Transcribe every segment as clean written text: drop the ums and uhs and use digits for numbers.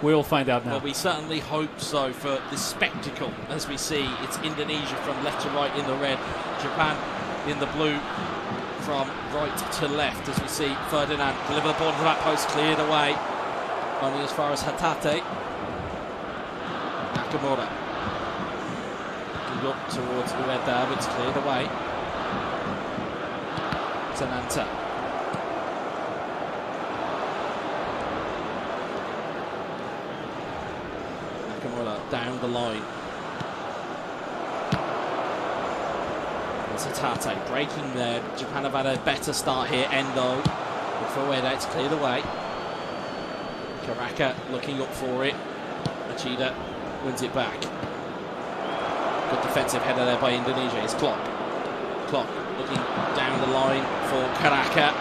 We'll find out now. Well, we certainly hope so for this spectacle as we see it's Indonesia from left to right in the red, Japan in the blue from right to left as we see Ferdinand deliver the ball to the back post, cleared away, only as far as Hatate. Nakamura looking up towards the red there, but it's cleared away. Sananta. Nakamura down the line. It's Hatate breaking there. Japan have had a better start here. Endo. Look for Ueda, it's cleared away. Karaka looking up for it. Machida wins it back. Good defensive header there by Indonesia. It's Klopp. Klopp looking down the line for Karaka.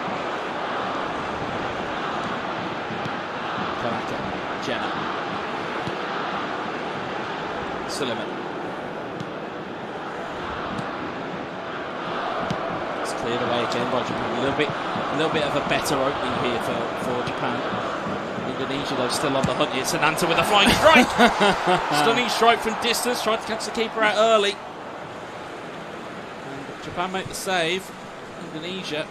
Karaka. Jenna. Suleiman. It's cleared away again by Japan. A little bit of a better opening here for Japan. Indonesia though still on the hunt. It's Sananta with a flying strike. Stunning strike from distance. Tried to catch the keeper out early. And Japan make the save. Indonesia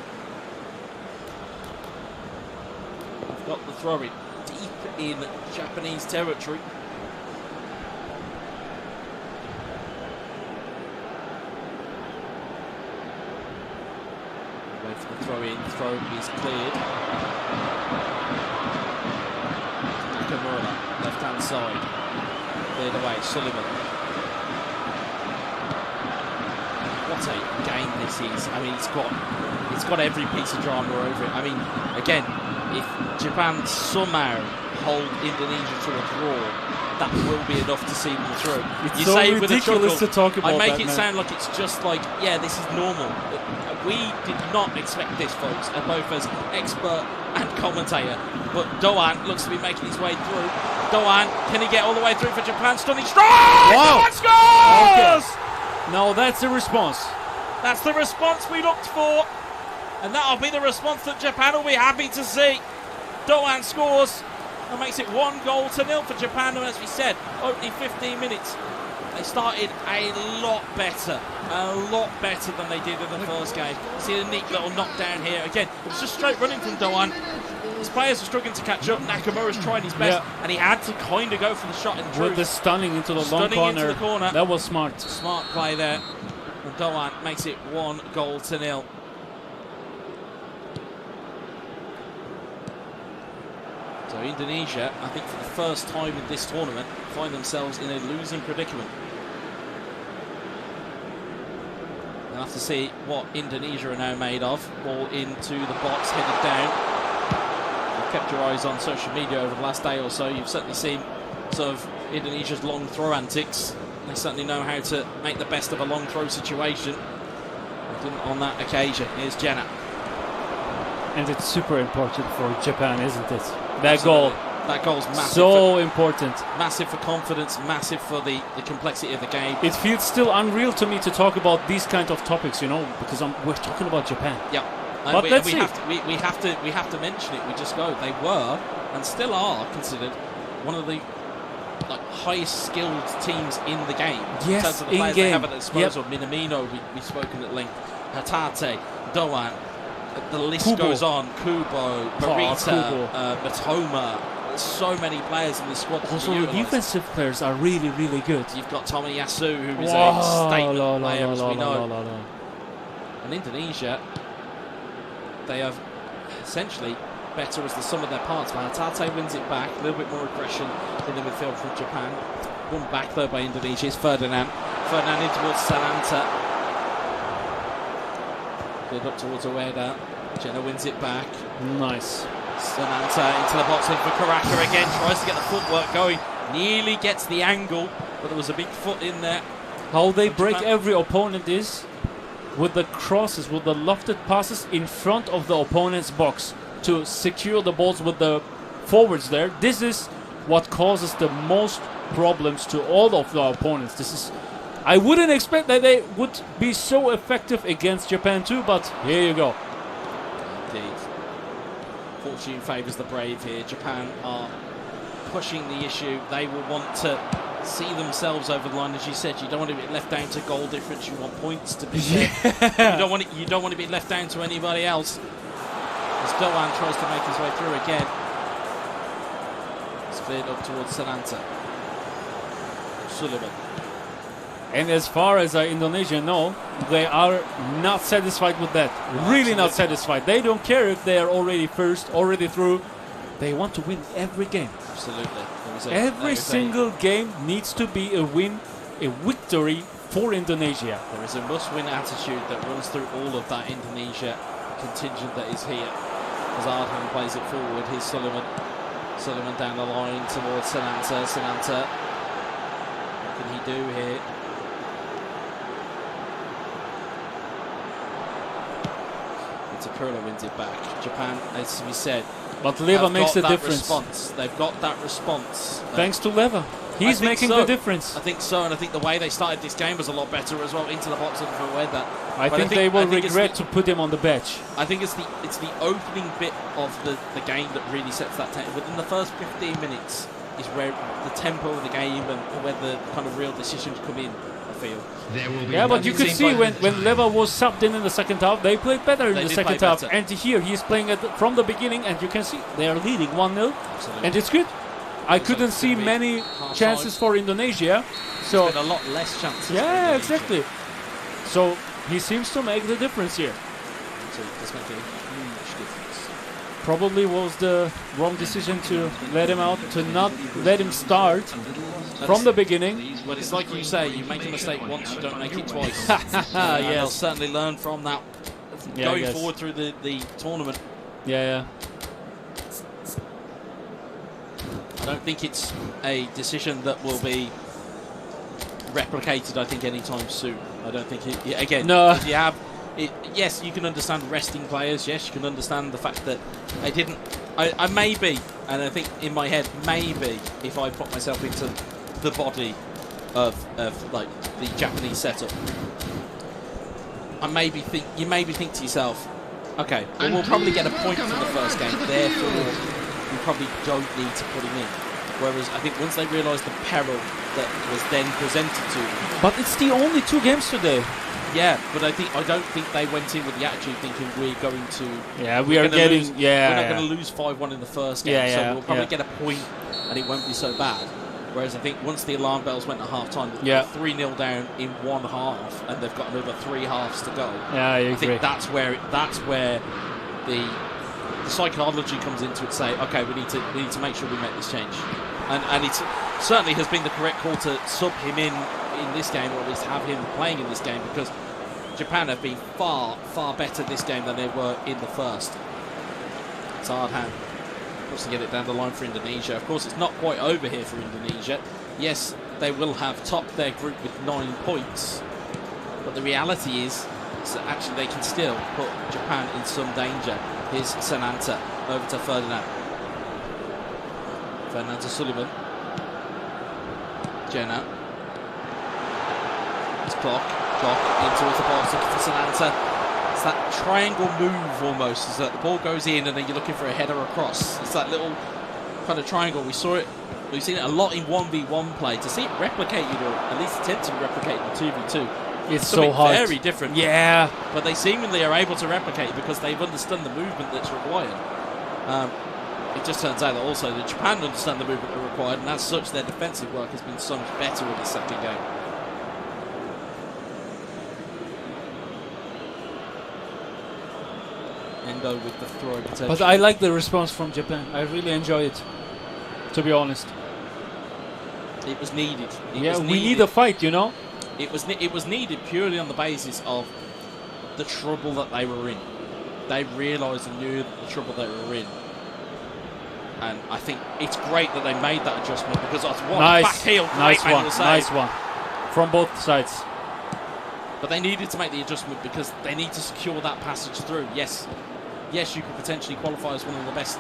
have got the throw in deep in Japanese territory. Wait for the throw in. The throw is cleared. Nakamura, left hand side. Cleared away. Sullivan. What a game this is. I mean, it's got every piece of drama over it. I mean, again, if Japan somehow hold Indonesia to a draw, that will be enough to see them through. It's so ridiculous to talk about. I make it man. sound like it's just like, yeah, this is normal. We did not expect this, folks, both as expert and commentator. But Doan looks to be making his way through. Doan, can he get all the way through for Japan? Stunning strike! Wow. Doan scores! Okay. No, that's the response. That's the response we looked for. And that'll be the response that Japan will be happy to see. Doan scores and makes it 1-0 for Japan. And as we said, opening 15 minutes, they started a lot better than they did in the first game. See a neat little knockdown here. Again, it was just straight running from Doan. His players were struggling to catch up. Nakamura's tried his best, and he had to kind of go for the shot in truth. With the stunning into the long corner. That was smart. Smart play there. And Doan makes it 1-0. So Indonesia, I think for the first time in this tournament, find themselves in a losing predicament. We'll have to see what Indonesia are now made of. Ball into the box, headed down. You've kept your eyes on social media over the last day or so. You've certainly seen sort of Indonesia's long throw antics. They certainly know how to make the best of a long throw situation. They didn't on that occasion. Here's Jenna. And it's super important for Japan, isn't it? That goal. That goal's massive. So important. Massive for confidence, massive for the complexity of the game. It feels still unreal to me to talk about these kind of topics, you know, because we're talking about Japan. Yeah. But we have to mention it. We just go. They were and still are considered one of the highest skilled teams in the game. Yes, in terms of the players they have at their disposal. Yep. Minamino, we've spoken at length. Hatate, Doan. The list Kubo. goes on. Kubo, Barita, Matoma. So many players in this squad. Also, the defensive players are really, really good. You've got Tomiyasu, who is a statement player, as we know. And Indonesia, they have essentially better as the sum of their parts. Hatate wins it back. A little bit more aggression in the midfield from Japan. Won back though by Indonesia. It's Ferdinand. Ferdinand in towards Sananta. Good up towards Ueda. Jenna wins it back. Nice. Sananta into the box in for Karaka again. Tries to get the footwork going. Nearly gets the angle, but there was a big foot in there. How they break every opponent is with the crosses, with the lofted passes in front of the opponent's box to secure the balls with the forwards there. This is what causes the most problems to all of the opponents. I wouldn't expect that they would be so effective against Japan too, but here you go. Indeed. Fortune favours the brave here. Japan are pushing the issue. They will want to see themselves over the line, as you said. You don't want to be left down to goal difference. You want points to be there. You don't want to be left down to anybody else. As Doan tries to make his way through again, it's cleared up towards Sananta. Sullivan. And as far as Indonesia know, they are not satisfied with that. Really not satisfied. They don't care if they are already first, already through. They want to win every game. Absolutely. Every single game needs to be a win, a victory for Indonesia. There is a must-win attitude that runs through all of that Indonesia contingent that is here. As Ardhan plays it forward, here's Sullivan. Sullivan down the line towards Sananta. Sananta, what can he do here? Takura wins it back. Japan, as we said, but Leva makes the difference. They've got that response. Thanks to Leva. He's making the difference. I think so, and I think the way they started this game was a lot better as well, into the box and for Weather. I think they will regret to put him on the bench. I think it's the opening bit of the game that really sets that tempo. Within the first 15 minutes is where the tempo of the game and where the kind of real decisions come in, I feel. Yeah, but you could see when Leva was subbed in the second half, they played better in the second half. And here he's playing from the beginning, and you can see they are leading 1-0. And it's good. I couldn't see many chances for Indonesia. So a lot less chances. Yeah, exactly. So he seems to make the difference here. So it's making a huge difference. Probably was the wrong decision to let him out, to not let him start from the beginning. But it's like you say, you make a mistake once, you don't make it twice. Yeah, they'll certainly learn from that going forward through the tournament. Yeah. I don't think it's a decision that will be replicated, I think, anytime soon. I don't think it, again, no. If you have it, yes, you can understand resting players. Yes, you can understand the fact that I didn't. I maybe, and I think in my head, maybe if I put myself into the body of like the Japanese setup, you maybe think to yourself, okay, well, we'll probably get a point from the first game, therefore we probably don't need to put him in. Whereas I think once they realised the peril that was then presented to them. But it's the only 2 games today. Yeah, but I don't think they went in with the attitude thinking we're going to. Yeah, we're not going to lose 5-1 in the first game, so we'll probably get a point, and it won't be so bad. Whereas I think once the alarm bells went at half time, they're 3-0 down in one half, and they've got another 3 halves to go. Yeah, I agree. think that's where the psychology comes into it. Say, okay, we need to make sure we make this change, and it certainly has been the correct call to sub him in this game, or at least have him playing in this game, because Japan have been far better this game than they were in the first. It's Ardhan wants to get it down the line for Indonesia. Of course, it's not quite over here for Indonesia. Yes, they will have topped their group with 9 points, but the reality is that actually they can still put Japan in some danger. Here's Sananta over to Ferdinand. Ferdinand to Sullivan. Jenna. It's Clock in towards the box, looking for Sananta. It's that triangle move almost, is that the ball goes in and then you're looking for a header across. It's that little kind of triangle. We've seen it a lot in 1v1 play. To see it replicated, or at least attempt to replicate in 2v2, it's so hard. Very different. Yeah. But they seemingly are able to replicate it because they've understood the movement that's required. It just turns out that also that Japan understand the movement that's required, and as such their defensive work has been so much better in the second game. Endo with the throw potential. But I like the response from Japan. I really enjoy it, to be honest. It was needed. We need a fight, you know? It was needed purely on the basis of the trouble that they were in. They realised and knew the trouble they were in. And I think it's great that they made that adjustment, because that's one back heel. Nice one. From both sides. But they needed to make the adjustment because they need to secure that passage through. Yes, you could potentially qualify as one of the best,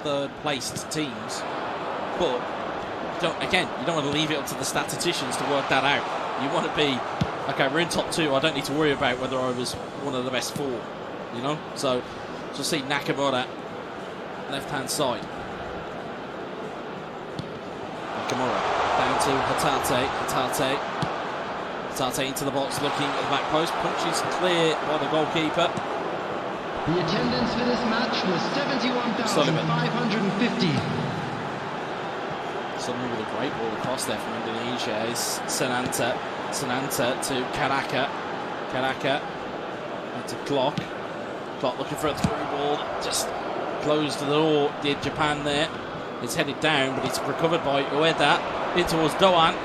third-placed teams. But you don't want to leave it up to the statisticians to work that out. You want to be, okay, we're in top 2. I don't need to worry about whether I was one of the best 4. So see Nakamura, left-hand side. Nakamura. Down to Hatate. Hatate into the box, looking at the back post. Punches clear by the goalkeeper. The attendance for this match was 71,550. Suddenly with a great ball across there from Indonesia is Sananta to Karaka. And to Glock looking for a through ball. Just closed the door, did Japan there. It's headed down, but it's recovered by Ueda. In towards Doan.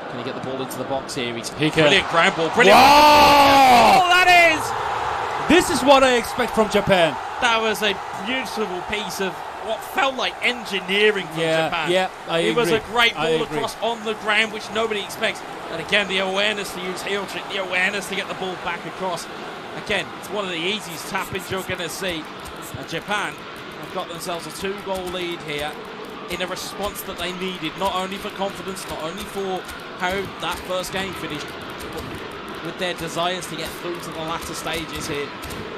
Can he get the ball into the box here? He can. Brilliant ground ball. Brilliant. Wow! Oh, that is! This is what I expect from Japan. That was a beautiful piece of what felt like engineering from Japan. Yeah, I agree. It was a great ball across on the ground, which nobody expects. And again, the awareness to use heel trick, the awareness to get the ball back across. Again, it's one of the easiest tap-ins you're going to see. And Japan have got themselves a 2-goal lead here in a response that they needed, not only for confidence, not only for how that first game finished, but with their desires to get through to the latter stages here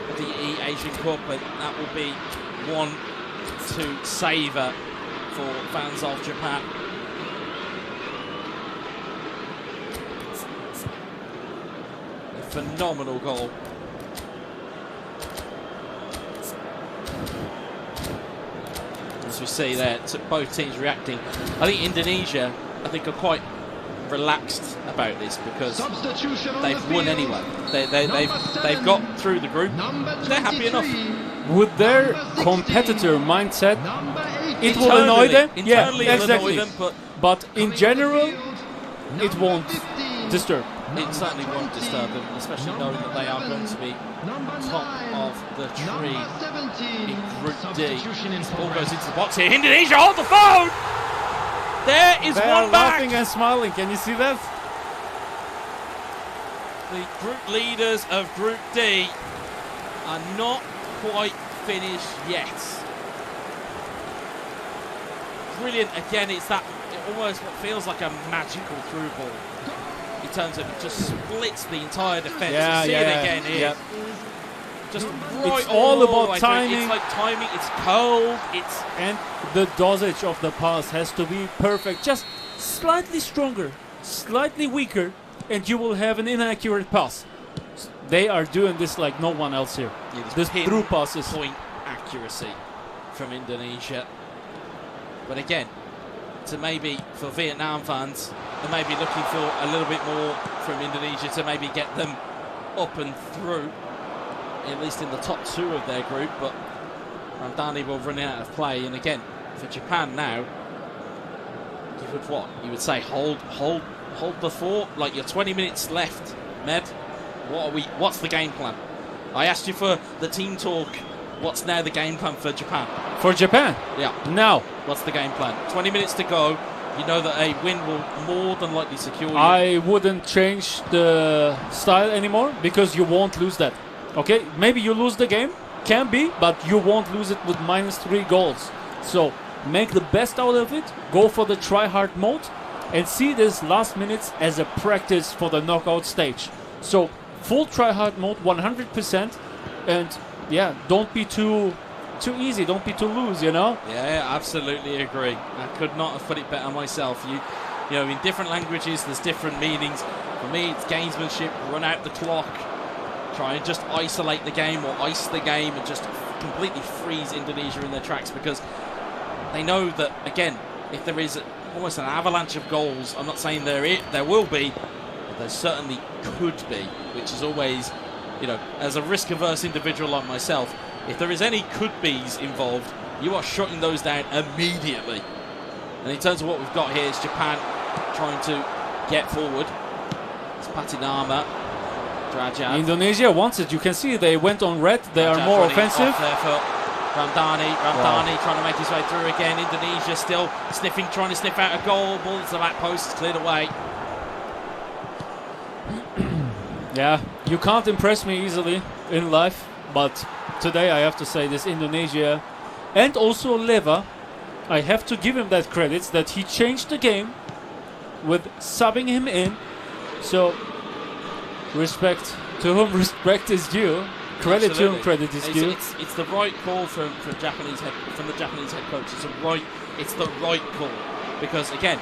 of the eAsian Cup. And that will be one to savour for fans of Japan. A phenomenal goal. As we see there, both teams reacting. I think Indonesia, are quite relaxed about this because they've won anyway. They've got through the group. They're happy enough. With their competitor mindset, it will annoy them. Internally, Yeah, it'll exactly. annoy them, but in general, it won't disturb. it certainly won't disturb them, especially knowing that they are going to be top of the tree in Group D. Ball goes into the box here. Indonesia, hold the phone! There is They one are back. laughing and smiling. Can you see that? The group leaders of Group D are not quite finished yet. Brilliant. Again, it's that almost what feels like a magical through ball. In terms of it just splits the entire defence. Yeah, you see it again here. Yeah. Just right It's all the about way through. timing. It's like timing. It's cold. It's And the dosage of the pass has to be perfect. Just slightly stronger, slightly weaker, and you will have an inaccurate pass. They are doing this like no one else here. This through passes. point accuracy from Indonesia. But again, to maybe for Vietnam fans, they may be looking for a little bit more from Indonesia to maybe get them up and through, at least in the top 2 of their group. But Ramdhani will run out of play, and again for Japan now, you would say hold the fort. Like, you're 20 minutes left, Med. What's the game plan? I asked you for the team talk. What's now the game plan for Japan? For Japan? Yeah. Now. What's the game plan? 20 minutes to go. You know that a win will more than likely secure you. I wouldn't change the style anymore because you won't lose that. Okay? Maybe you lose the game. Can be, but you won't lose it with -3 goals. So make the best out of it. Go for the try-hard mode. And see this last minutes as a practice for the knockout stage. So full try-hard mode, 100%. And yeah, don't be too easy. Don't be too loose, you know? Yeah, absolutely agree. I could not have put it better myself. You know, in different languages, there's different meanings. For me, it's gamesmanship, run out the clock, try and just isolate the game or ice the game and just completely freeze Indonesia in their tracks, because they know that, again, if there is almost an avalanche of goals, I'm not saying there will be, but there certainly could be, which is always, you know, as a risk-averse individual like myself, if there is any could-be's involved, you are shutting those down immediately. And in terms of what we've got here, is Japan trying to get forward. It's Patinama, Drajat. Indonesia wants it. You can see they went on red. They are Drajat more running offensive. off their foot. Ramdhani trying to make his way through again. Indonesia still sniffing, trying to sniff out a goal. Ball to the back post, it's cleared away. Yeah, you can't impress me easily in life, but today I have to say this Indonesia and also Leva, I have to give him that credit that he changed the game with subbing him in. So respect to whom respect is due. Credit to Absolutely. him, credit is due. It's the right call from the Japanese head coach. It's the right call, because again,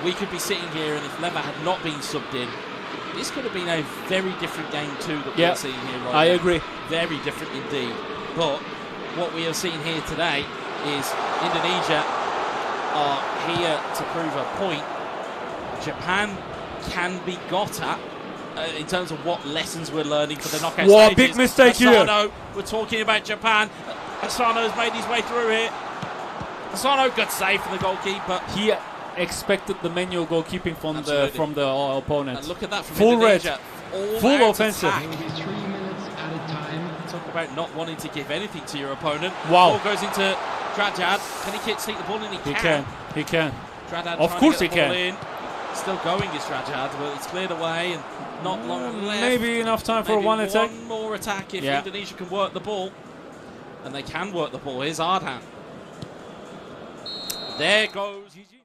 we could be sitting here, and if Leva had not been subbed in, this could have been a very different game too that we're seeing here right now. I agree. Very different indeed. But what we have seen here today is Indonesia are here to prove a point. Japan can be got at in terms of what lessons we're learning for the knockout What stages. a big mistake Asano, here. we're talking about Japan. Asano's made his way through here. Asano, good save for the goalkeeper. He expected the manual goalkeeping from the opponent. And look at that from Full Indonesia. full offensive. Attack. There will be 3 minutes added time. Talk about not wanting to give anything to your opponent. Wow. Ball goes into Drajad. Can he sneak the ball in? He can. He can. Drajad Of trying course to get he the ball can. in. Still going is Drajad, but it's cleared away and not long left. Maybe enough time for Maybe one attack. One more attack if Indonesia can work the ball. And they can work the ball. Here's Ardhan. There goes.